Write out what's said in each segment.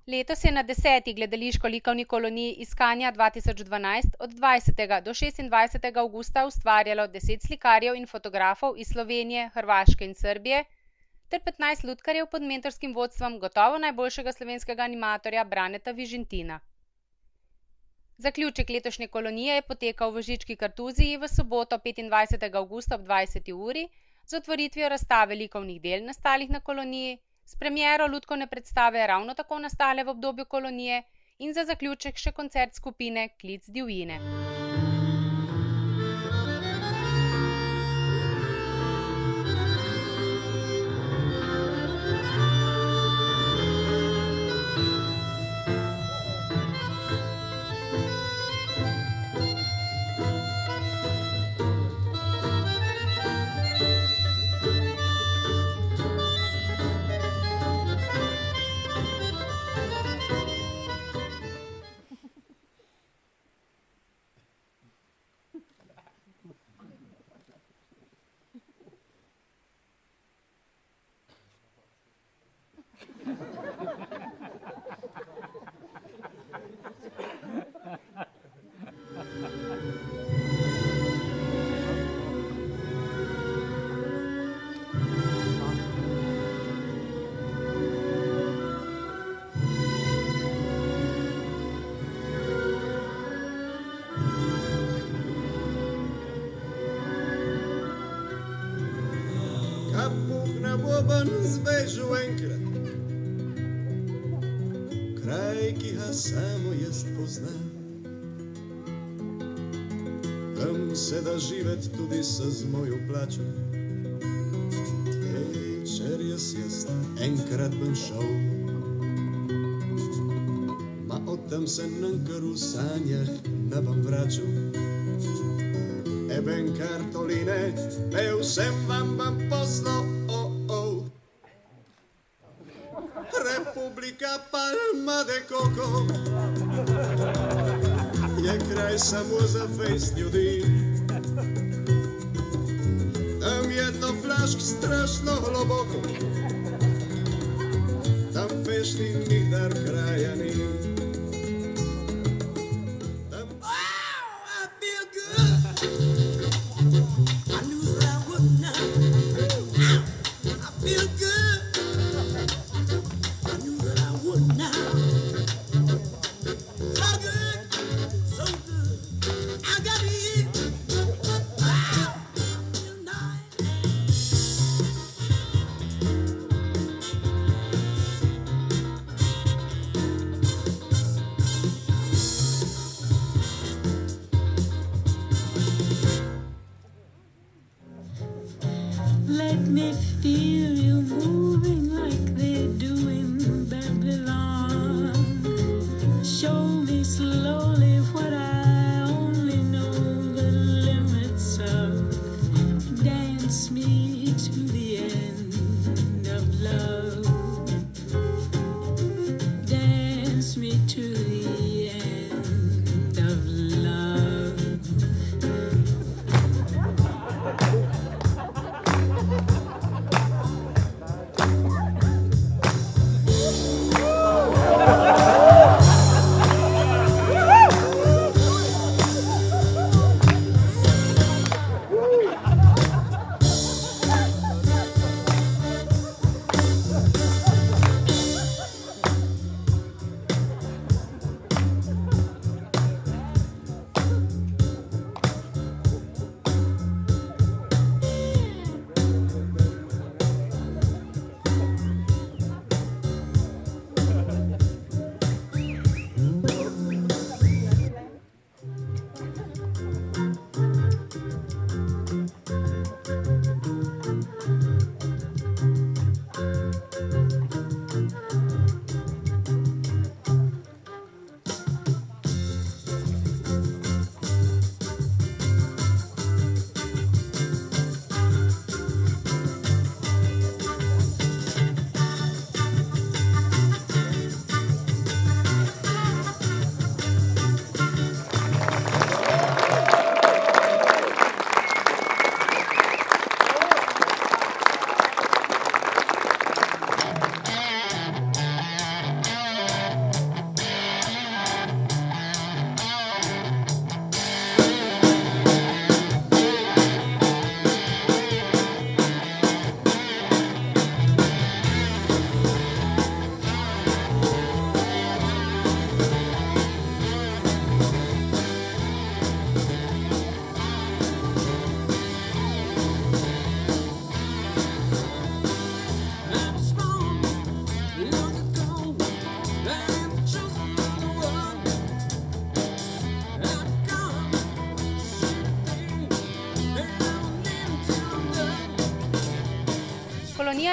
Letos je na 10. gledališko-likovni koloniji Iskanja 2012 od 20. do 26. avgusta ustvarjalo 10 slikarjev in fotografov iz Slovenije, Hrvaške in Srbije ter 15 lutkarjev pod mentorskim vodstvom gotovo najboljšega slovenskega animatorja Braneta Vižintina. Zaključek letošnje kolonije je potekal v Žički kartuziji v soboto 25. avgusta ob 20. uri z otvoritvijo razstave likovnih del nastalih na koloniji, s premiero lutkovne predstave ravno tako nastale v obdobju kolonije in za zaključek še koncert skupine Klic divjine. Puhne boben zbežu enkrat, kraj, ki ga samo jaz poznam. Tam se da živet tudi sa z mojo plačo. Če res jaz enkrat ben šel, ma od tam se nankar v sanjah ne bom vračal. Ben cartoline, pe vsem vam bom poslal, Republika Palma de Coco je kraj samo za fejst ljudi. Tam jedno flašk strašno globoko, tam fešti nikdar kraja ni.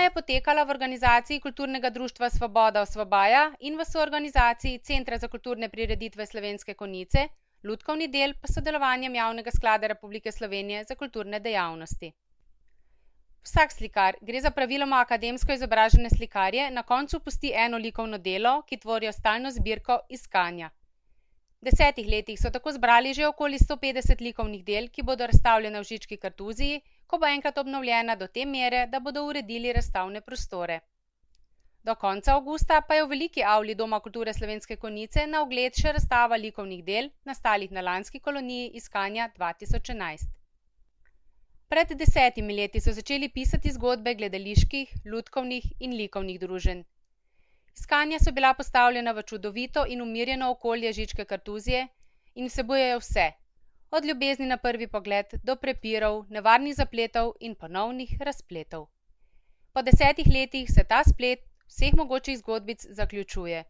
Kolonija je potekala v organizaciji Kulturnega društva Svoboda Osvobaja in v soorganizaciji Centra za kulturne prireditve Slovenske Konjice, lutkovni del pa s sodelovanjem Javnega sklada Republike Slovenije za kulturne dejavnosti. Vsak slikar, gre za praviloma akademsko izobražene slikarje, na koncu pusti eno likovno delo, ki tvorijo stalno zbirko iskanja. V 10 letih so tako zbrali že okoli 150 likovnih del, ki bodo razstavljene v Žički kartuziji, ko bo enkrat obnovljena do te mere, da bodo uredili razstavne prostore. Do konca avgusta pa je v veliki avli Doma kulture Slovenske Konjice na ogled še razstava likovnih del, nastalih na lanski koloniji iskanja 2011. Pred 10 leti so začeli pisati zgodbe gledaliških, lutkovnih in likovnih druženj. Iskanja so bila postavljena v čudovito in umirjeno okolje Žičke kartuzije in vsebujejo vse, od ljubezni na prvi pogled do prepirov, nevarnih zapletov in ponovnih razpletov. Po 10 letih se ta splet vseh mogočih zgodbic zaključuje.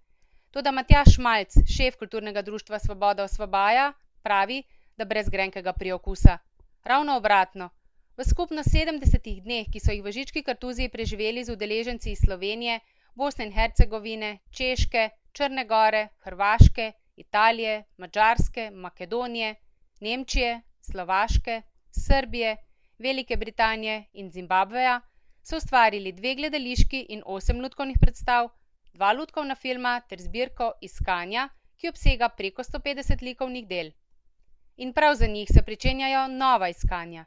Toda Matjaž Šmalc, šef Kulturnega društva Svoboda Osvobaja, pravi, da brez grenkega priokusa. Ravno obratno. V skupno 70 dneh, ki so jih v Žički kartuziji preživeli z udeleženci iz Slovenije, Bosne in Hercegovine, Češke, Črne gore, Hrvaške, Italije, Madžarske, Makedonije, Nemčije, Slovaške, Srbije, Velike Britanije in Zimbabveja, so ustvarili 2 gledališki in 8 lutkovnih predstav, 2 lutkovna filma ter zbirko Iskanja, ki obsega preko 150 likovnih del. In prav za njih se pričenjajo nova iskanja.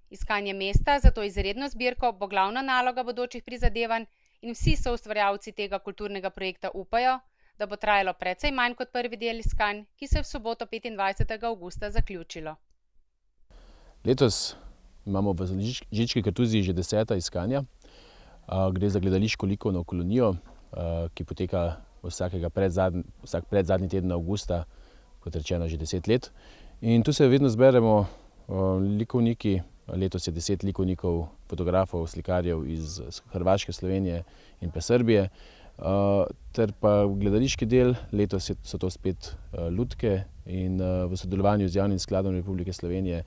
Iskanje mesta za to izredno zbirko bo glavna naloga bodočih prizadevanj in vsi soustvarjalci tega kulturnega projekta upajo, da bo trajalo precej manj kot prvi del iskanj, ki se je v soboto 25. avgusta zaključilo. Letos imamo v Žički kartuziji že 10. iskanja. Gre za gledališko likovno kolonijo, ki poteka vsak predzadnji teden avgusta, kot rečeno, že 10 let. In tu se vedno zberemo likovniki. Letos je 10 likovnikov, fotografov, slikarjev iz Hrvaške, Slovenije in pa Srbije. Ter pa gledališki del, letos so to spet lutke in v sodelovanju z Javnim skladom Republike Slovenije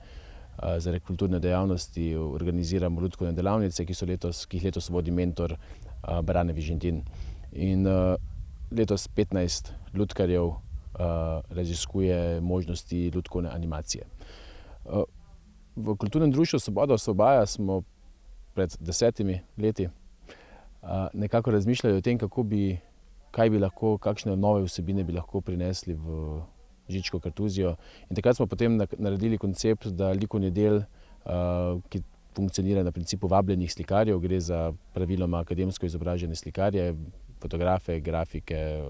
za kulturne dejavnosti organiziramo lutkovne delavnice, ki jih letos vodi mentor Brane Vižintin. In letos 15 lutkarjev raziskuje možnosti lutkovne animacije. V Kulturnem društvu Svoboda Osvobaja smo pred 10 leti nekako razmišljali o tem, kakšne nove vsebine bi lahko prinesli v Žičko kartuzijo. In takrat smo potem naredili koncept, da likovni del, ki funkcionira na principu vabljenih slikarjev, gre za praviloma akademsko izobražene slikarje, fotografe, grafike,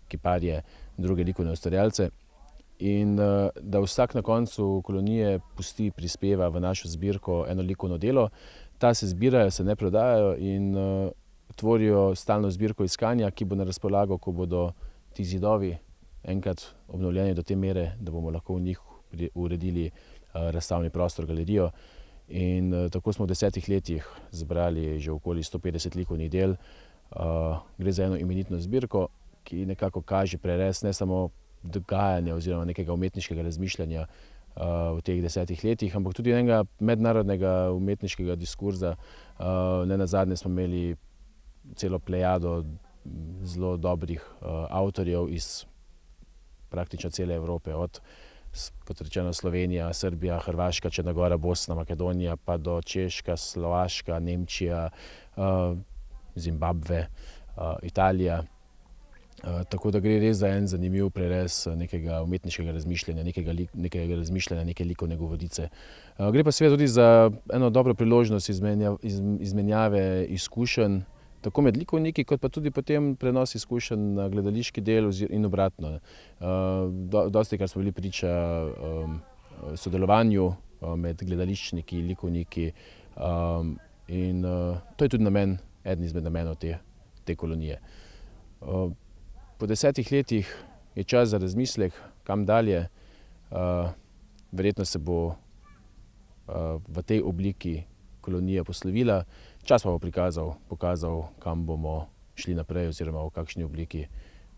kiparje, druge likovne ustvarjalce. In da vsak na koncu kolonije prispeva v našo zbirko eno likovno delo. Ta se zbirajo, se ne prodajajo in tvorijo stalno zbirko iskanja, ki bo na razpolago, ko bodo ti zidovi enkrat obnovljeni do te mere, da bomo lahko v njih uredili razstavni prostor, galerijo. In tako smo v 10 letih zbrali že okoli 150 likovnih del. Gre za eno imenitno zbirko, ki nekako kaže prerez ne samo dogajanja oziroma nekega umetniškega razmišljanja v teh 10 letih, ampak tudi enega mednarodnega umetniškega diskurza. Nenazadnje smo imeli celo plejado zelo dobrih avtorjev iz praktično cele Evrope, od, kot rečeno, Slovenija, Srbija, Hrvaška, Črna gora, Bosna, Makedonija, pa do Češka, Slovaška, Nemčija, Zimbabve, Italija. Tako da gre res za en zanimiv prerez nekega umetniškega razmišljanja, nekega razmišljanja, neke likovne govorice. Gre pa seveda tudi za eno dobro priložnost izmenjave izkušenj, tako med likovniki, kot pa tudi potem prenos izkušenj na gledališki del in obratno. Dostikrat smo bili priča sodelovanju med gledališčniki, likovniki in to je tudi namen, eden izmed namenov te kolonije. Po 10 letih je čas za razmislek, kam dalje. Verjetno se bo v tej obliki kolonija poslovila. Čas pa bo pokazal, kam bomo šli naprej oziroma v kakšni obliki,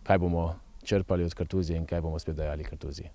kaj bomo črpali od kartuzije in kaj bomo spet dajali kartuziji.